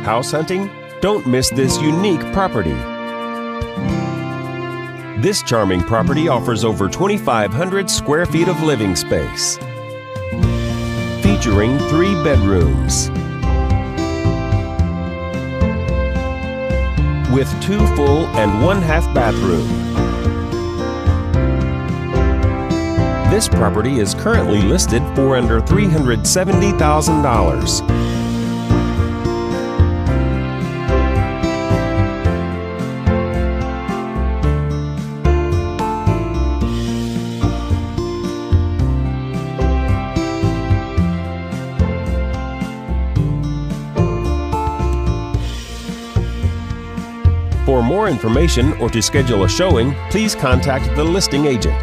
house hunting? Don't miss this unique property. This charming property offers over 2,500 square feet of living space, featuring 3 bedrooms with 2 full and 1/2 bathroom. This property is currently listed for under $370,000. For more information or to schedule a showing, please contact the listing agent.